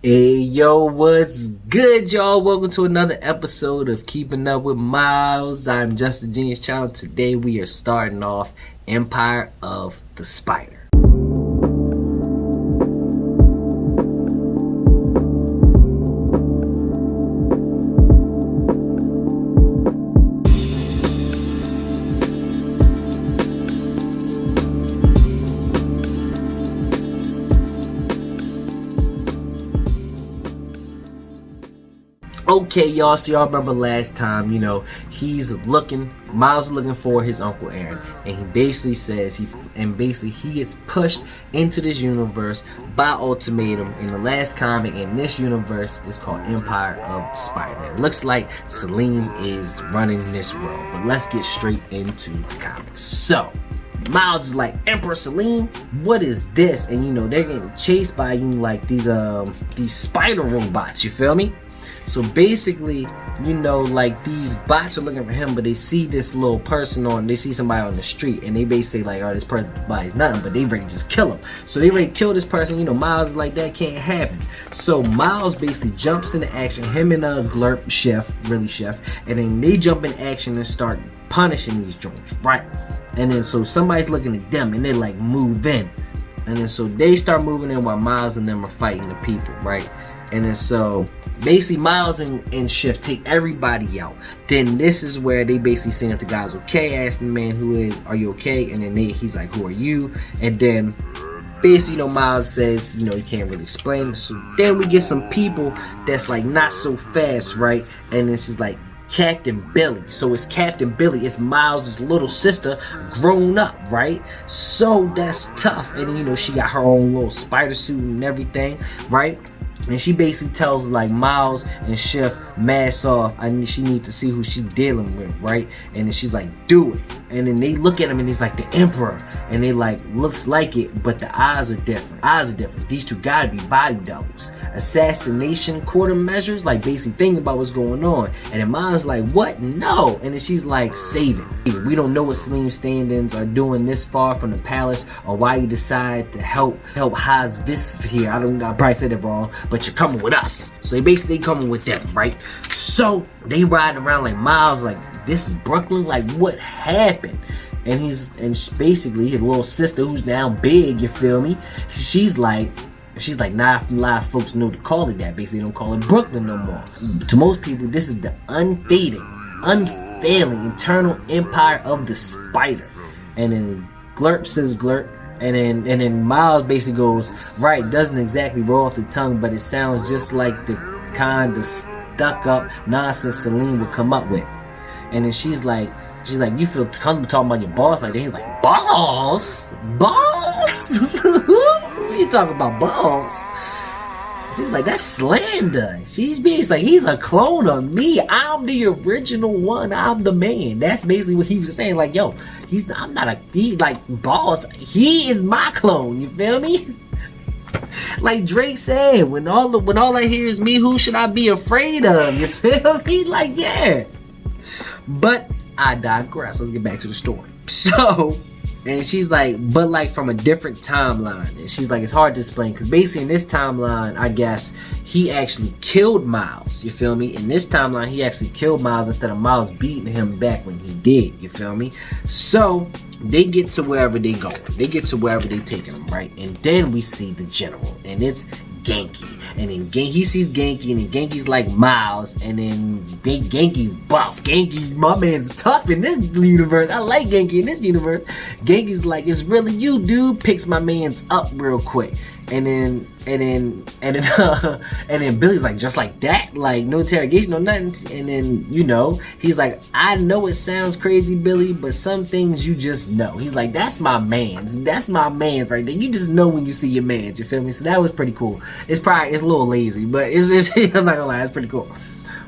Hey yo, what's good, y'all? Welcome to another episode of Keeping Up with Miles. I'm Justin Genius Channel. Today we are starting off Empire of the Spider. Okay, y'all, so y'all remember last time, Miles is looking for his Uncle Aaron, and he basically says, he gets pushed into this universe by Ultimatum in the last comic, and this universe is called Empire of the Spider. It looks like Salim is running this world, but let's get straight into the comics. So, Miles is like, Emperor Salim, what is this? And they're getting chased by these spider robots, you feel me? So basically, these bots are looking for him, but they see this little person they see somebody on the street, and they basically say like, oh, this person's nothing, but they ready to just kill him. So they ready to kill this person. Miles is like, that can't happen. So Miles basically jumps into action, him and Glurp, Chef, and then they jump in action and start punishing these joints, right? And then so somebody's looking at them, and they like move in, and then so they start moving in while Miles and them are fighting the people, right? And then so basically Miles and Shift take everybody out. Then this is where they basically see if the guy's okay, ask the man are you okay? And then he's like, who are you? And then basically Miles says he can't really explain. So then we get some people that's like not so fast, right? And this is like Captain Billy. So it's Captain Billy, it's Miles' little sister grown up, right? So that's tough. And she got her own little spider suit and everything, right? And she basically tells like Miles and Shift, mask off. She needs to see who she dealing with, right? And then she's like, do it. And then they look at him and he's like, the Emperor. And they like, looks like it, but the eyes are different. These two gotta be body doubles. Assassination quarter measures, like basically thinking about what's going on. And then Miles like, what? No. And then she's like, save it. We don't know what Salim's stand-ins are doing this far from the palace, or why you decide to help Haas this here. I probably said it wrong, but you're coming with us. So they basically coming with them, right? So they riding around like Miles, like, this is Brooklyn, like what happened? And basically his little sister, who's now big, you feel me? She's like, nah, a lot of folks know to call it that. Basically, they don't call it Brooklyn no more. To most people, this is the unfailing, eternal empire of the spider. And then Glurp says Glurp. And then Miles basically goes, right, doesn't exactly roll off the tongue, but it sounds just like the kind of stuck up nonsense Salim would come up with. And then she's like, you feel comfortable talking about your boss like that? He's like, boss? What are you talking about, boss? She's like, that's slander. She's like, he's a clone of me. I'm the original one. I'm the man. That's basically what he was saying. Like, yo, I'm not boss. He is my clone. You feel me? Like Drake said, when all I hear is me, who should I be afraid of? You feel me? Like, yeah. But I digress. Let's get back to the story. So, and she's like, but like from a different timeline. And she's like, it's hard to explain, because basically in this timeline, I guess he actually killed Miles. You feel me? In this timeline, he actually killed Miles instead of Miles beating him back when he did. You feel me? So they get to wherever they go. They get to wherever they taking them, right? And then we see the general, and it's Genki. And then he sees Genki, and then Genki's like Miles, and then Genki's buff. Genki, my man's tough in this universe. I like Genki in this universe. Genki's like, it's really you, dude. Picks my man's up real quick. And then Billy's like, just like that, like no interrogation, no nothing. And then he's like, I know it sounds crazy, Billy, but some things you just know. He's like, that's my man's right there. You just know when you see your man's, you feel me? So that was pretty cool. It's a little lazy, but it's I'm not gonna lie, it's pretty cool.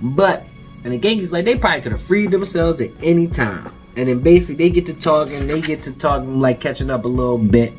But and the Genki's like, they probably could have freed themselves at any time. And then basically they get to talking, like catching up a little bit.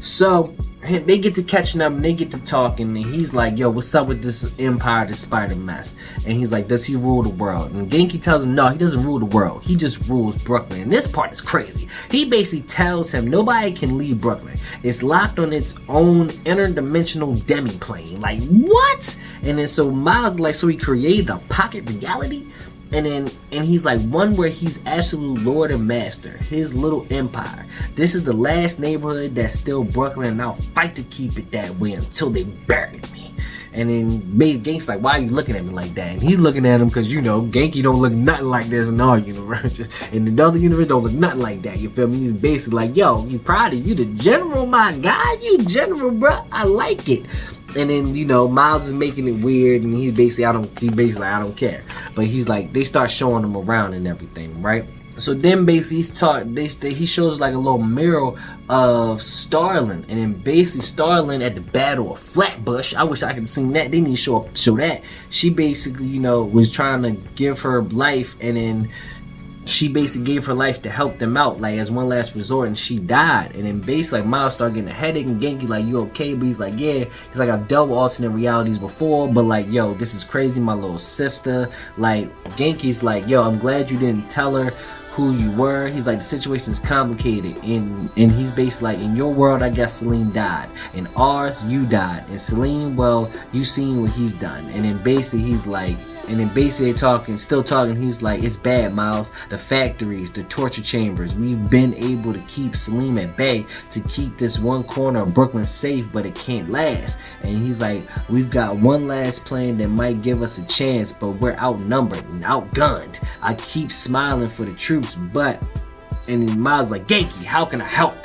So they get to catching up and they get to talking, and he's like, yo, what's up with this Empire, this spider mess? And he's like, does he rule the world? And Genki tells him, no, he doesn't rule the world, he just rules Brooklyn. And this part is crazy. He basically tells him nobody can leave Brooklyn, it's locked on its own interdimensional demi-plane. Like, what? And then so Miles like, so he created a pocket reality, and he's like, one where he's absolute lord and master, his little empire. This is the last neighborhood that's still Brooklyn, and I'll fight to keep it that way until they bury me. And then Genki's like, why are you looking at me like that? And he's looking at him because, you know, Genki don't look nothing like this in our universe. And the other universe don't look nothing like that, you feel me? He's basically like, yo, you proud of you the general, my guy? You general, bro. I like it. And then, you know, Miles is making it weird, and he's basically, I don't care. But he's like, they start showing him around and everything, right? So then basically he shows like a little mural of Starling, and then basically Starling at the Battle of Flatbush. I wish I could have seen that. They need to show that. She basically, you know, was trying to give her life, and then she basically gave her life to help them out, like as one last resort, and she died. And then basically like Miles started getting a headache, and Genki like, you okay? But he's like, yeah. He's like, I've dealt with alternate realities before, but like, yo, this is crazy, my little sister. Like, Genki's like, yo, I'm glad you didn't tell her who you were. He's like, the situation's complicated, and he's basically like, in your world, I guess Salim died, in ours, you died, and Salim, well, you seen what he's done. And then basically he's like, and then basically they're still talking, he's like, it's bad, Miles. The factories, the torture chambers, we've been able to keep Salim at bay, to keep this one corner of Brooklyn safe, but it can't last. And he's like, we've got one last plan that might give us a chance, but we're outnumbered and outgunned. I keep smiling for the troops, but... And then Miles like, Genki, how can I help?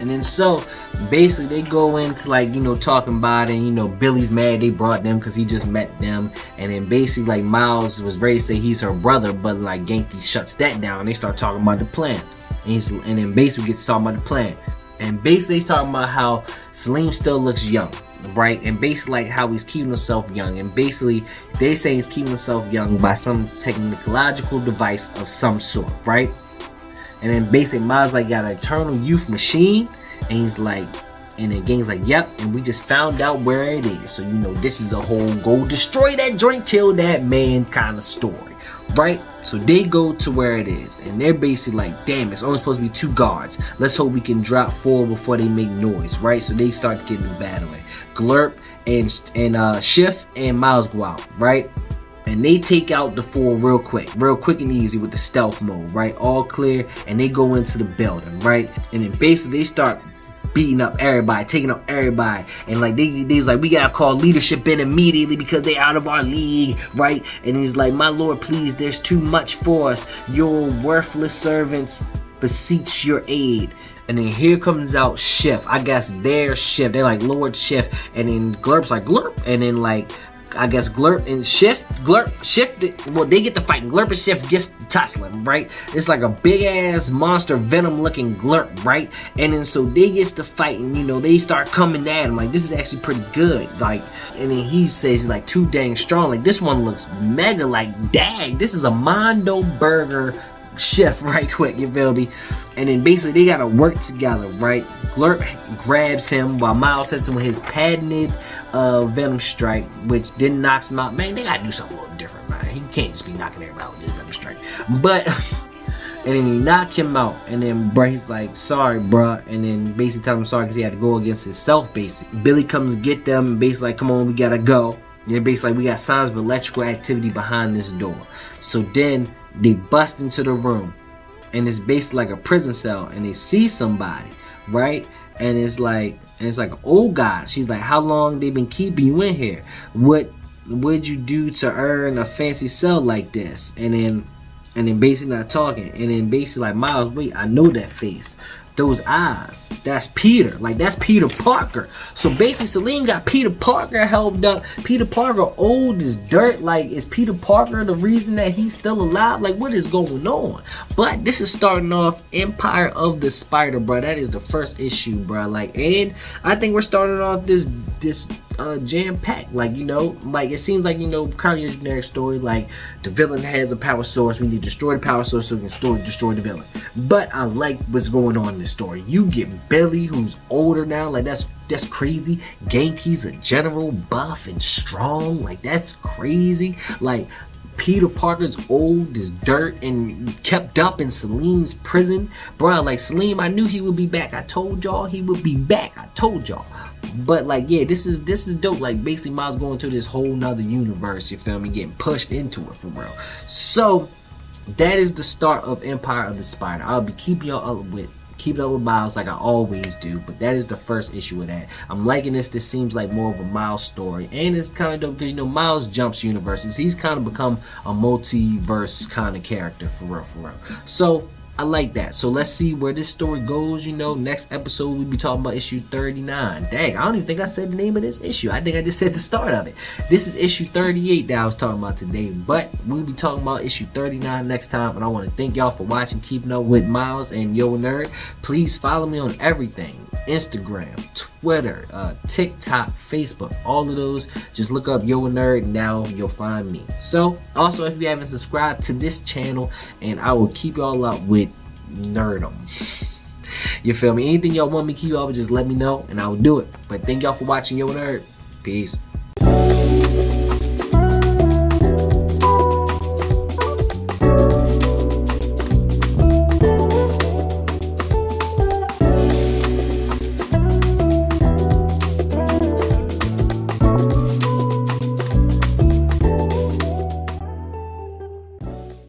And then so basically they go into like, you know, talking about it, and you know, Billy's mad they brought them because he just met them. And then basically like Miles was ready to say he's her brother, but like Genki shuts that down, and they start talking about the plan. And then basically gets talking about the plan. And basically he's talking about how Salim still looks young, right? And basically like how he's keeping himself young. And basically they say he's keeping himself young by some technological device of some sort, right? And then basically Miles like got an eternal youth machine, and he's like, and then Gang's like, yep, and we just found out where it is. So, you know, this is a whole go destroy that joint, kill that man kind of story, right? So they go to where it is, and they're basically like, damn, it's only supposed to be 2 guards. Let's hope we can drop 4 before they make noise, right? So they start getting the battling. Glurp and Schiff and Miles go out, right? And they take out the 4 real quick and easy with the stealth mode, right? All clear, and they go into the building, right? And then basically they start beating up everybody, taking up everybody, and like they's like, we gotta call leadership in immediately because they out of our league, right? And he's like, my lord, please, there's too much for us. Your worthless servants beseech your aid. And then here comes out Schiff. I guess their Schiff. They're like Lord Schiff, and then Glurp's like Glurp, and then like I guess Glurp and Schiff, well, they get to fight. Glurp and Schiff gets tussling, right? It's like a big ass monster venom looking Glurp, right? And then so they gets to fight, and you know, they start coming at him like, this is actually pretty good, like. And then he says he's like too dang strong, like this one looks mega, like dang, this is a Mondo Burger Schiff right quick, you feel me? And then basically they gotta work together, right? Glurp grabs him while Miles hits him with his patented Venom Strike, which then knocks him out. Man, they gotta do something a little different, man. He can't just be knocking everybody out with his Venom Strike. But and then he knock him out, and then he's like, sorry, bruh. And then basically tell him sorry because he had to go against himself, basically. Billy comes to get them, and basically like, come on, we gotta go. And basically like, we got signs of electrical activity behind this door. So then they bust into the room, and it's basically like a prison cell, and they see somebody, right? And it's like an old guy. She's like, how long they been keeping you in here? What would you do to earn a fancy cell like this? And then basically not talking, and then basically like, Miles, wait, I know that face, those eyes, that's Peter, like that's Peter Parker. So basically Salim got Peter Parker held up. Peter Parker old as dirt. Like, is Peter Parker the reason that he's still alive? Like, what is going on? But this is starting off Empire of the Spider, bro. That is the first issue, bro. Like, and I think we're starting off this jam-packed, like, you know, like it seems like, you know, kind of your generic story, like the villain has a power source, we need to destroy the power source so we can destroy the villain. But I like what's going on in this story. You get Billy, who's older now, like that's that's crazy. Genki's a general, buff and strong. Like, that's crazy. Like, Peter Parker's old as dirt and kept up in Salim's prison. Bro, like, Salim, I knew he would be back. I told y'all he would be back. I told y'all. But like, yeah, this is dope. Like, basically Miles going to this whole nother universe, you feel me, getting pushed into it for real. So that is the start of Empire of the Spider. I'll be keeping y'all up with Miles like I always do, but that is the first issue of that. I'm liking this. This seems like more of a Miles story, and it's kind of dope because, you know, Miles jumps universes. He's kind of become a multiverse kind of character for real. So I like that. So let's see where this story goes. You know, next episode we'll be talking about issue 39. Dang, I don't even think I said the name of this issue. I think I just said the start of it. This is issue 38 that I was talking about today, but we'll be talking about issue 39 next time. And I want to thank y'all for watching, keeping up with Miles and Yo Nerd. Please follow me on everything: Instagram, Twitter, TikTok, Facebook, all of those. Just look up Yo Nerd, now you'll find me. So also, if you haven't subscribed to this channel, and I will keep y'all up with Nerdum. You feel me? Anything y'all want me to keep up with, just let me know and I will do it. But thank y'all for watching Yo Nerd. Peace.